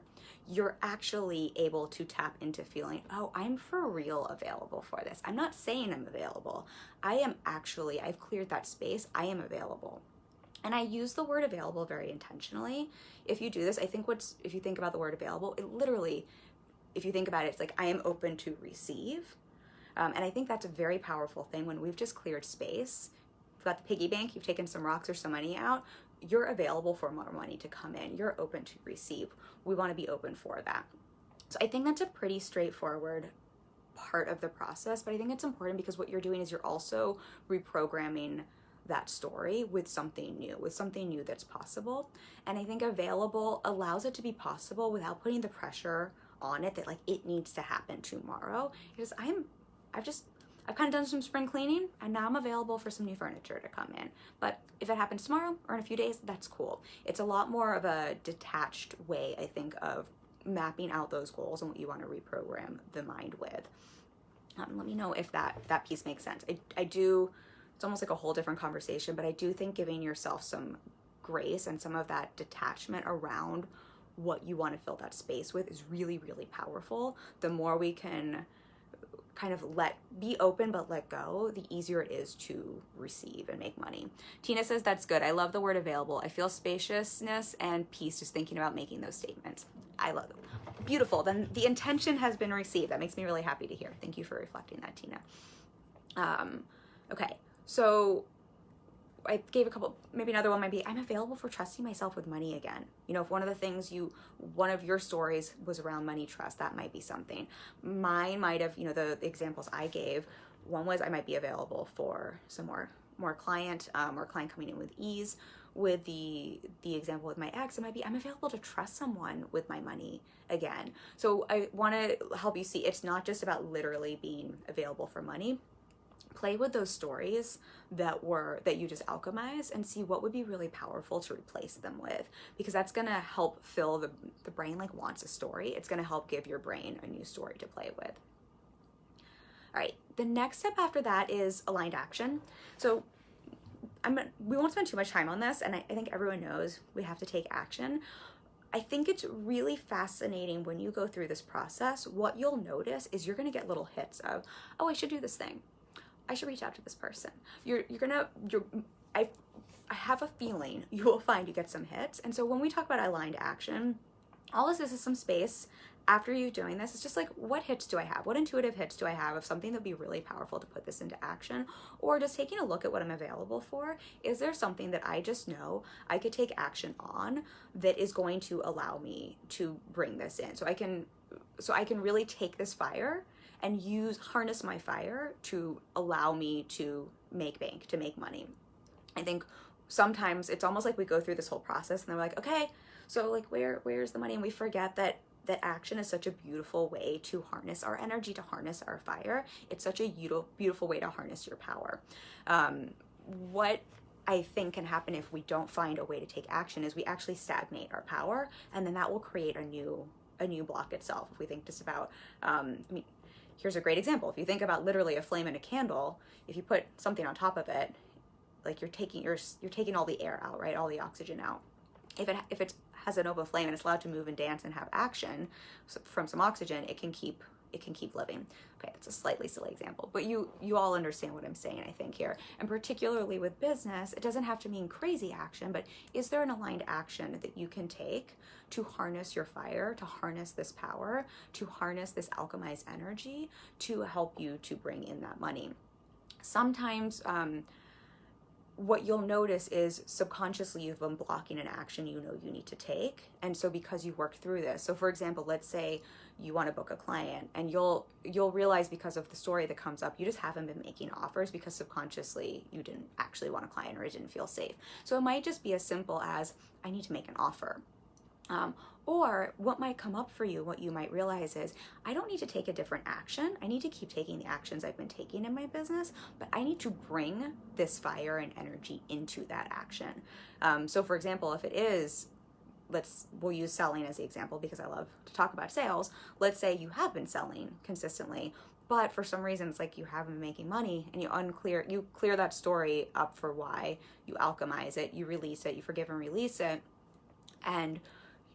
you're actually able to tap into feeling, oh, I'm for real available for this. I'm not saying I'm available. I've cleared that space. I am available. And I use the word available very intentionally. If you do this, I think if you think about the word available, it literally, if you think about it, it's like I am open to receive. And I think that's a very powerful thing when we've just cleared space. You've got the piggy bank, you've taken some rocks or some money out, you're available for more money to come in. You're open to receive. We want to be open for that. So I think that's a pretty straightforward part of the process, but I think it's important because what you're doing is you're also reprogramming that story with something new that's possible. And I think available allows it to be possible without putting the pressure on it that like it needs to happen tomorrow. Because I've kind of done some spring cleaning and now I'm available for some new furniture to come in. But if it happens tomorrow or in a few days, that's cool. It's a lot more of a detached way, I think, of mapping out those goals and what you want to reprogram the mind with. Let me know if that piece makes sense. I do, it's almost like a whole different conversation, but I do think giving yourself some grace and some of that detachment around what you want to fill that space with is really, really powerful. The more we can kind of be open but let go, the easier it is to receive and make money. Tina says, that's good. I love the word available. I feel spaciousness and peace just thinking about making those statements. I love them. Beautiful. Then the intention has been received. That makes me really happy to hear. Thank you for reflecting that, Tina. Okay, so I gave a couple, maybe another one might be, I'm available for trusting myself with money again. You know, if one of your stories was around money trust, that might be something. Mine might have, you know, the examples I gave, one was I might be available for some more client, or client coming in with ease. With the example with my ex, it might be I'm available to trust someone with my money again. So I want to help you see it's not just about literally being available for money, play with those stories that you just alchemized and see what would be really powerful to replace them with, because that's going to help fill the brain like wants a story. It's going to help give your brain a new story to play with. All right, the next step after that is aligned action. So we won't spend too much time on this, and I think everyone knows we have to take action. I think it's really fascinating when you go through this process. What you'll notice is you're going to get little hits of, oh, I should do this thing. I should reach out to this person. I have a feeling you will find you get some hits. And so when we talk about aligned action, all this is some space after you doing this. It's just like, what hits do I have? What intuitive hits do I have of something that'd be really powerful to put this into action? Or just taking a look at what I'm available for. Is there something that I just know I could take action on that is going to allow me to bring this in? So I can really take this fire and harness my fire to allow me to make bank, to make money. I think sometimes it's almost like we go through this whole process and they're like, okay, so like where's the money? And we forget that action is such a beautiful way to harness our energy, to harness our fire. It's such a beautiful way to harness your power. What I think can happen if we don't find a way to take action is we actually stagnate our power, and then that will create a new block itself. If we think just about, here's a great example. If you think about literally a flame in a candle, if you put something on top of it, like you're taking all the air out, right? All the oxygen out. If it has an open flame and it's allowed to move and dance and have action from some oxygen, it can keep living. Okay, that's a slightly silly example, but you all understand what I'm saying, I think, here. And particularly with business, it doesn't have to mean crazy action, but is there an aligned action that you can take to harness your fire, to harness this power, to harness this alchemized energy to help you to bring in that money? Sometimes what you'll notice is subconsciously you've been blocking an action you know you need to take. And so because you worked through this, so for example, let's say you want to book a client, and you'll realize because of the story that comes up, you just haven't been making offers because subconsciously you didn't actually want a client, or it didn't feel safe. So it might just be as simple as, I need to make an offer. Or what might come up for you, what you might realize is, I don't need to take a different action. I need to keep taking the actions I've been taking in my business, but I need to bring this fire and energy into that action. So for example, if it is, we'll use selling as the example because I love to talk about sales. Let's say you have been selling consistently, but for some reason it's like you haven't been making money, and you clear that story up for why, you alchemize it, you release it, you forgive and release it, and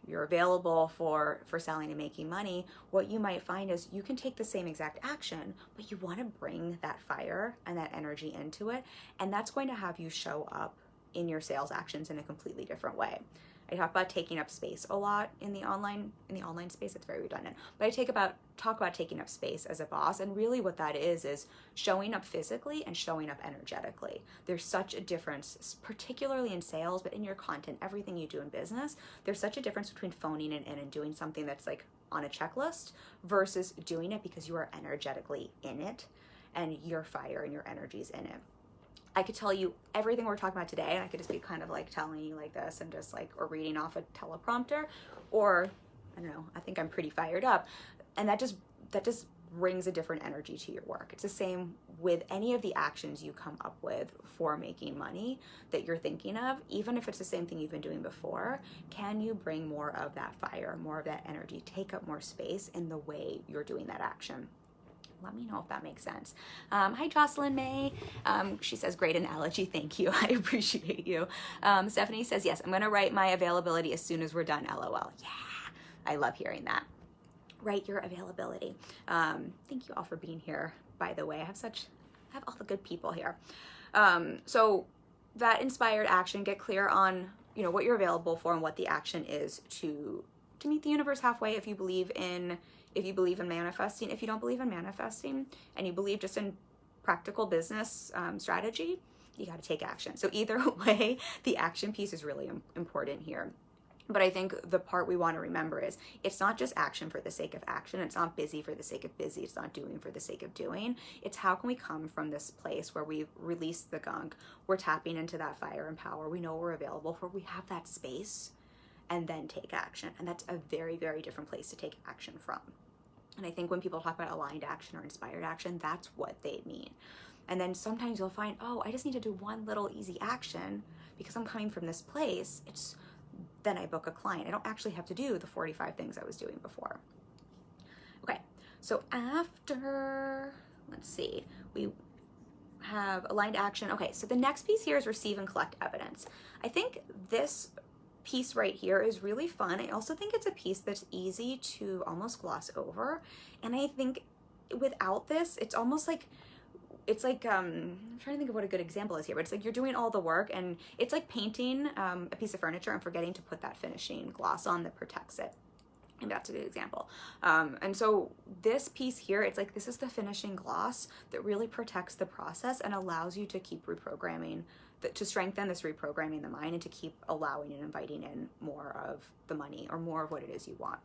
you're available for selling and making money. What you might find is you can take the same exact action, but you want to bring that fire and that energy into it, and that's going to have you show up in your sales actions in a completely different way. I talk about taking up space a lot in the online space. It's very redundant, but I talk about taking up space as a boss, and really what that is showing up physically and showing up energetically. There's such a difference, particularly in sales, but in your content, everything you do in business, there's such a difference between phoning it in and doing something that's like on a checklist versus doing it because you are energetically in it and your fire and your energy's in it. I could tell you everything we're talking about today, and I could just be kind of like telling you like this and just like, or reading off a teleprompter, or I don't know, I think I'm pretty fired up. And that just brings a different energy to your work. It's the same with any of the actions you come up with for making money that you're thinking of, even if it's the same thing you've been doing before. Can you bring more of that fire, more of that energy, take up more space in the way you're doing that action? Let me know if that makes sense. Hi, Jocelyn May. She says, great analogy. Thank you. I appreciate you. Stephanie says, yes, I'm going to write my availability as soon as we're done. LOL. Yeah, I love hearing that. Write your availability. Thank you all for being here, by the way. I have all the good people here. So that inspired action, get clear on, what you're available for and what the action is to meet the universe halfway if you believe in manifesting. If you don't believe in manifesting and you believe just in practical business strategy, you got to take action. So either way, the action piece is really important here. But I think the part we want to remember is it's not just action for the sake of action. It's not busy for the sake of busy. It's not doing for the sake of doing. It's how can we come from this place where we've released the gunk, we're tapping into that fire and power, we know we're available for, we have that space, and then take action. And that's a very, very different place to take action from. And I think when people talk about aligned action or inspired action, that's what they mean. And then sometimes you'll find, oh, I just need to do one little easy action because I'm coming from this place. Then I book a client. I don't actually have to do the 45 things I was doing before. Okay, so after, let's see, we have aligned action. Okay, so the next piece here is receive and collect evidence. I think this piece right here is really fun. I also think it's a piece that's easy to almost gloss over. And I think without this, it's almost like, I'm trying to think of what a good example is here, but it's like you're doing all the work, and it's like painting a piece of furniture and forgetting to put that finishing gloss on that protects it. And that's a good example. And so this piece here, it's like this is the finishing gloss that really protects the process and allows you to keep reprogramming, to strengthen this reprogramming the mind and to keep allowing and inviting in more of the money or more of what it is you want.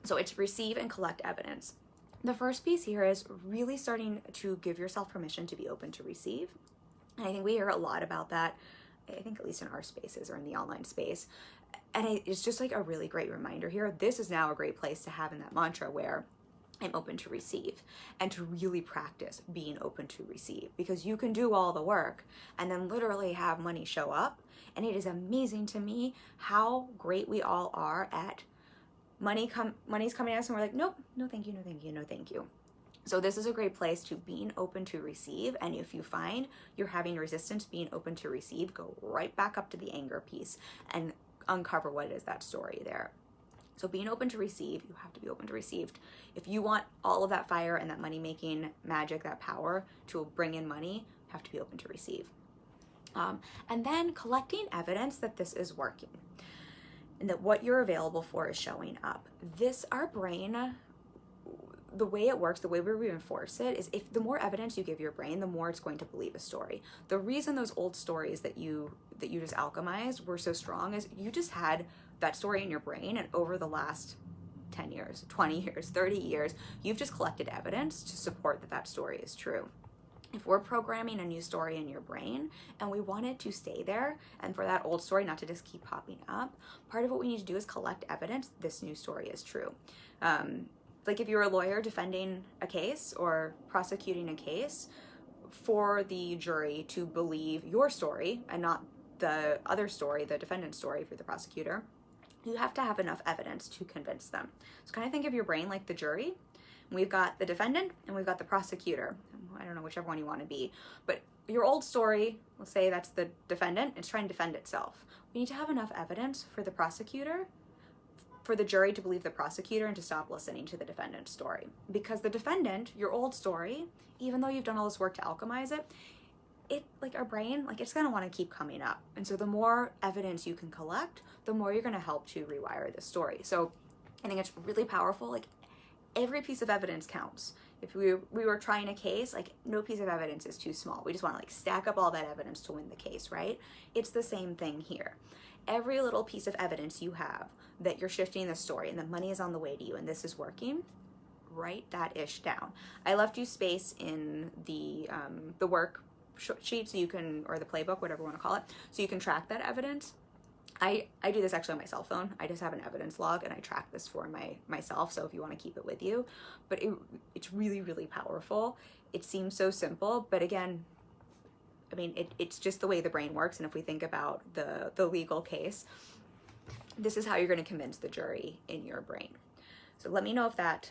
So it's receive and collect evidence. The first piece here is really starting to give yourself permission to be open to receive. And I think we hear a lot about that, I think at least in our spaces or in the online space. And it's just like a really great reminder here. This is now a great place to have in that mantra where I'm open to receive, and to really practice being open to receive, because you can do all the work and then literally have money show up. And it is amazing to me how great we all are at money's coming at us and we're like, nope, no thank you, no thank you, no thank you. So this is a great place to being open to receive. And if you find you're having resistance being open to receive, go right back up to the anger piece and uncover what is that story there. So being open to receive, you have to be open to receive. If you want all of that fire and that money-making magic, that power to bring in money, you have to be open to receive. And then collecting evidence that this is working and that what you're available for is showing up. Our brain, the way it works, the way we reinforce it is if the more evidence you give your brain, the more it's going to believe a story. The reason those old stories that you just alchemized were so strong is you just had that story in your brain, and over the last 10 years, 20 years, 30 years, you've just collected evidence to support that story is true. If we're programming a new story in your brain and we want it to stay there and for that old story not to just keep popping up, part of what we need to do is collect evidence this new story is true. Like if you're a lawyer defending a case or prosecuting a case, for the jury to believe your story and not the other story, the defendant's story for the prosecutor, you have to have enough evidence to convince them. So kind of think of your brain like the jury. We've got the defendant and we've got the prosecutor. I don't know, whichever one you want to be. But your old story, let's say that's the defendant, it's trying to defend itself. We need to have enough evidence for the prosecutor, for the jury to believe the prosecutor and to stop listening to the defendant's story. Because the defendant, your old story, even though you've done all this work to alchemize it, like our brain, like it's gonna want to keep coming up. And so the more evidence you can collect, the more you're gonna help to rewire the story. So I think it's really powerful. Like every piece of evidence counts. If we were trying a case, like no piece of evidence is too small. We just want to like stack up all that evidence to win the case, right? It's the same thing here. Every little piece of evidence you have that you're shifting the story and the money is on the way to you and this is working, write that ish down. I left you space in the work sheet so you can, or the playbook, whatever you want to call it, so you can track that evidence. I do this actually on my cell phone. I just have an evidence log and I track this for myself. So if you want to keep it with you, but it's really, really powerful. It seems so simple, but again, I mean, it's just the way the brain works. And if we think about the legal case, this is how you're going to convince the jury in your brain. So let me know if that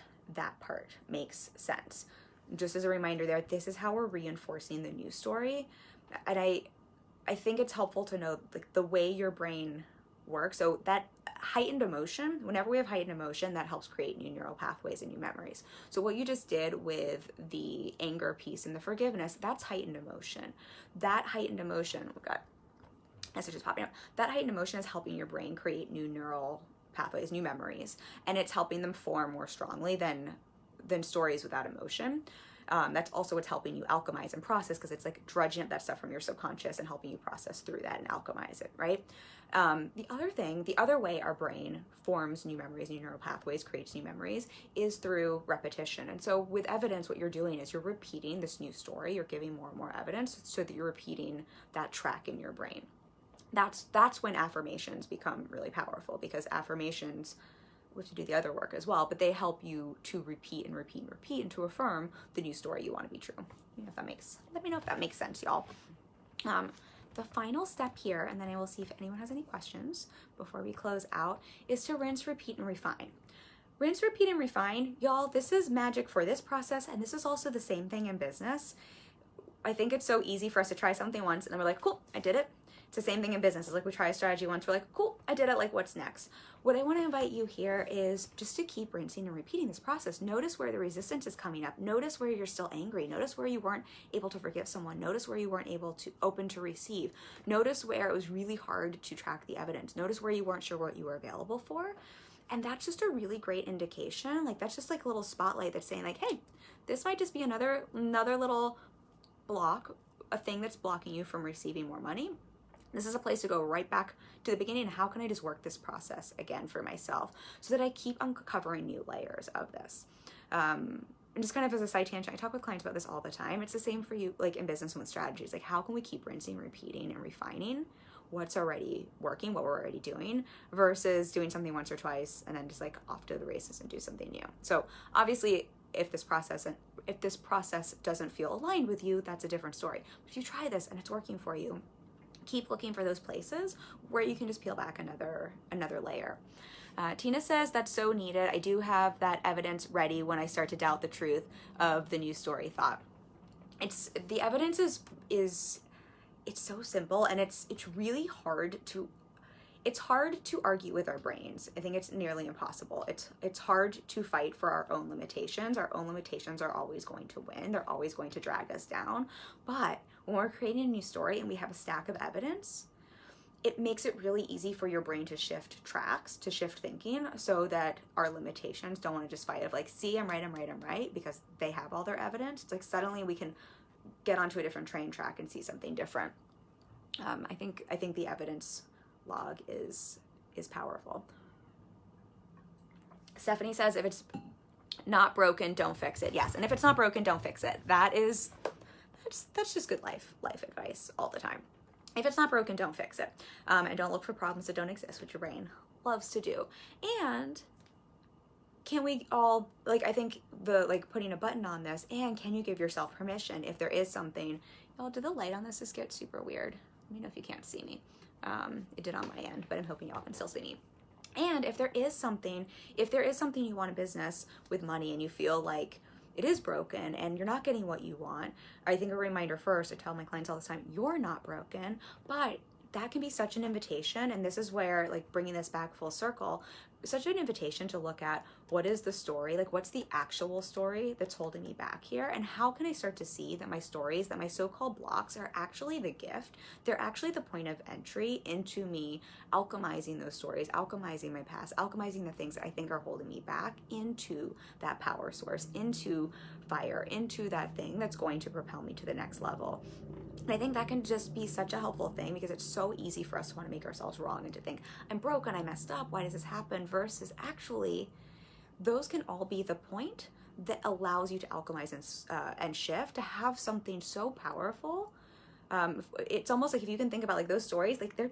part makes sense. Just as a reminder there, this is how we're reinforcing the news story. And I think it's helpful to know like the way your brain works. So that heightened emotion, whenever we have heightened emotion, that helps create new neural pathways and new memories. So what you just did with the anger piece and the forgiveness, that's heightened emotion. That heightened emotion, we've got messages popping up. That heightened emotion is helping your brain create new neural pathways, new memories, and it's helping them form more strongly than stories without emotion. That's also what's helping you alchemize and process, because it's like drudging up that stuff from your subconscious and helping you process through that and alchemize it, right? The other way our brain forms new memories, new neural pathways, creates new memories, is through repetition. And so with evidence, what you're doing is you're repeating this new story, you're giving more and more evidence so that you're repeating that track in your brain. That's when affirmations become really powerful, because affirmations, we have to do the other work as well, but they help you to repeat and repeat and repeat and to affirm the new story you want to be true. Let me know if that makes sense, y'all. The final step here, and then I will see if anyone has any questions before we close out, is to rinse, repeat, and refine. Rinse, repeat, and refine. Y'all, this is magic for this process, and this is also the same thing in business. I think it's so easy for us to try something once, and then we're like, cool, I did it. It's the same thing in business. It's like we try a strategy once, we're like, cool, I did it, like what's next? What I want to invite you here is just to keep rinsing and repeating this process. Notice where the resistance is coming up. Notice where you're still angry. Notice where you weren't able to forgive someone. Notice where you weren't able to open to receive. Notice where it was really hard to track the evidence. Notice where you weren't sure what you were available for. And that's just a really great indication. Like that's just like a little spotlight that's saying like, hey, this might just be another little block, a thing that's blocking you from receiving more money. This is a place to go right back to the beginning. How can I just work this process again for myself so that I keep uncovering new layers of this? And just kind of as a side tangent, I talk with clients about this all the time. It's the same for you, like in business and with strategies. Like how can we keep rinsing, repeating, and refining what's already working, what we're already doing, versus doing something once or twice and then just like off to the races and do something new. So obviously, if this process doesn't feel aligned with you, that's a different story. But if you try this and it's working for you, keep looking for those places where you can just peel back another layer. Tina says that's so needed. I do have that evidence ready when I start to doubt the truth of the new story thought. The evidence is it's so simple, and it's really hard to argue with our brains. I think it's nearly impossible. It's hard to fight for our own limitations. Our own limitations are always going to win. They're always going to drag us down. But when we're creating a new story and we have a stack of evidence, it makes it really easy for your brain to shift tracks, to shift thinking, so that our limitations don't want to just fight of like, see, I'm right, because they have all their evidence. It's like suddenly we can get onto a different train track and see something different. I think the evidence log is powerful. Stephanie says if it's not broken, don't fix it. Yes, and if it's not broken, don't fix it. That's just good life advice all the time. If it's not broken, don't fix it. And don't look for problems that don't exist, which your brain loves to do. And can we all, like, I think putting a button on this, and can you give yourself permission if there is something, y'all, did the light on this just get super weird? Let me know if you can't see me. It did on my end, but I'm hoping y'all can still see me. And if there is something you want in business with money and you feel like it is broken and you're not getting what you want, I think a reminder first, I tell my clients all the time, you're not broken, but that can be such an invitation. And this is where, like, bringing this back full circle, such an invitation to look at what is the story, like what's the actual story that's holding me back here, and how can I start to see that my stories, that my so-called blocks are actually the gift. They're actually the point of entry into me alchemizing those stories, alchemizing my past, alchemizing the things that I think are holding me back into that power source, into fire, into that thing that's going to propel me to the next level. And I think that can just be such a helpful thing, because it's so easy for us to want to make ourselves wrong and to think, I'm broken, I messed up, why does this happen? Versus actually, those can all be the point that allows you to alchemize and shift, to have something so powerful. It's almost like if you can think about like those stories, like they're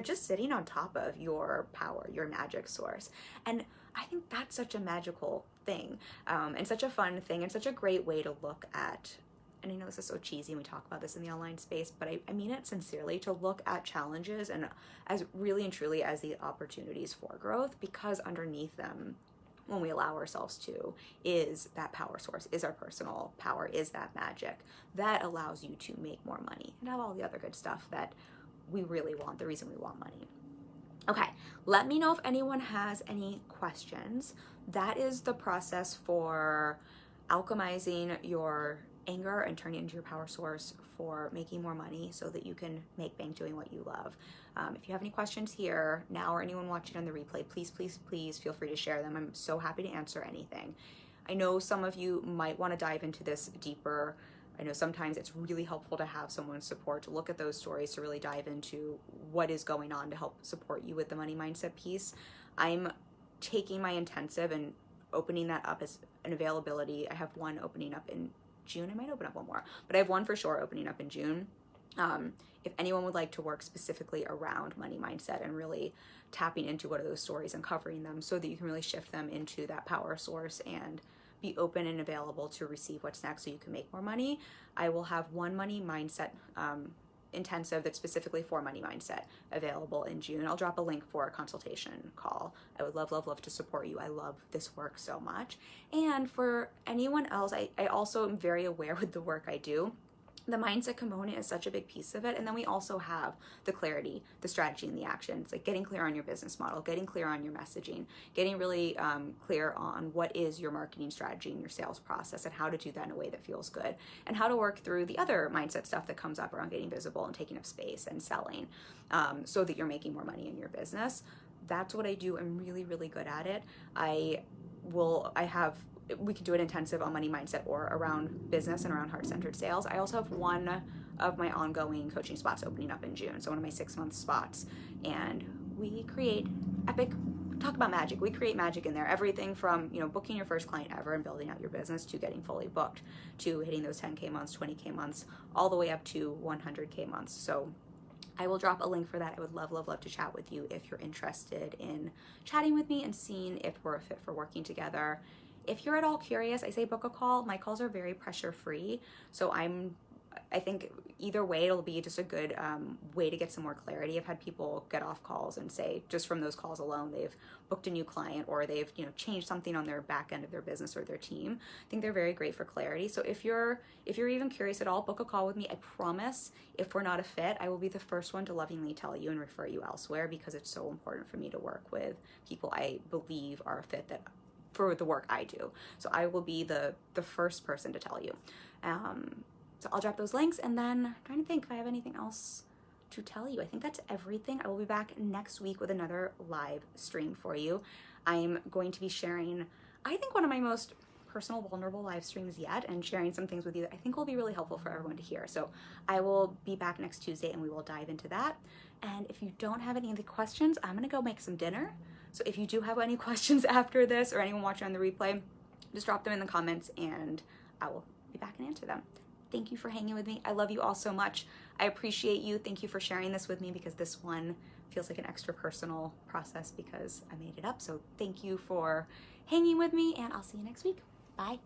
just sitting on top of your power, your magic source. And I think that's such a magical thing, and such a fun thing, and such a great way to look at, and I know this is so cheesy and we talk about this in the online space, but I mean it sincerely, to look at challenges and as really and truly as the opportunities for growth, because underneath them, when we allow ourselves to, is that power source, is our personal power, is that magic that allows you to make more money and have all the other good stuff that we really want, the reason we want money. Okay, let me know if anyone has any questions. That is the process for alchemizing your anger and turning it into your power source for making more money so that you can make bank doing what you love. If you have any questions here now, or anyone watching on the replay, please feel free to share them. I'm so happy to answer anything. I know some of you might want to dive into this deeper. I know sometimes it's really helpful to have someone's support, to look at those stories, to really dive into what is going on to help support you with the money mindset piece. I'm taking my intensive and opening that up as an availability. I have one opening up in June. I might open up one more, but I have one for sure opening up in June. If anyone would like to work specifically around money mindset and really tapping into what are those stories and covering them so that you can really shift them into that power source and be open and available to receive what's next so you can make more money, I will have one money mindset intensive that's specifically for money mindset available in June. I'll drop a link for a consultation call. I would love, love, love to support you. I love this work so much. And for anyone else, I also am very aware with the work I do. The mindset component is such a big piece of it. And then we also have the clarity, the strategy, and the action. It's like getting clear on your business model, getting clear on your messaging, getting really clear on what is your marketing strategy and your sales process and how to do that in a way that feels good and how to work through the other mindset stuff that comes up around getting visible and taking up space and selling so that you're making more money in your business. That's what I do. I'm really, really good at it. We could do an intensive on money mindset or around business and around heart-centered sales. I also have one of my ongoing coaching spots opening up in June. So one of my 6-month spots. And we create epic, talk about magic. We create magic in there. Everything from, booking your first client ever and building out your business to getting fully booked to hitting those 10K months, 20K months, all the way up to 100K months. So I will drop a link for that. I would love, love, love to chat with you if you're interested in chatting with me and seeing if we're a fit for working together. If you're at all curious, I say book a call. My calls are very pressure free. So I think either way, it'll be just a good way to get some more clarity. I've had people get off calls and say, just from those calls alone, they've booked a new client or they've, changed something on their back end of their business or their team. I think they're very great for clarity. So if you're even curious at all, book a call with me. I promise if we're not a fit, I will be the first one to lovingly tell you and refer you elsewhere because it's so important for me to work with people I believe are a fit for the work I do. So I will be the first person to tell you. So I'll drop those links, and then I'm trying to think if I have anything else to tell you. I think that's everything. I will be back next week with another live stream for you. I'm going to be sharing, I think, one of my most personal, vulnerable live streams yet, and sharing some things with you that I think will be really helpful for everyone to hear. So I will be back next Tuesday and we will dive into that. And if you don't have any other questions, I'm gonna go make some dinner. So if you do have any questions after this or anyone watching on the replay, just drop them in the comments and I will be back and answer them. Thank you for hanging with me. I love you all so much. I appreciate you. Thank you for sharing this with me because this one feels like an extra personal process because I made it up. So thank you for hanging with me and I'll see you next week. Bye.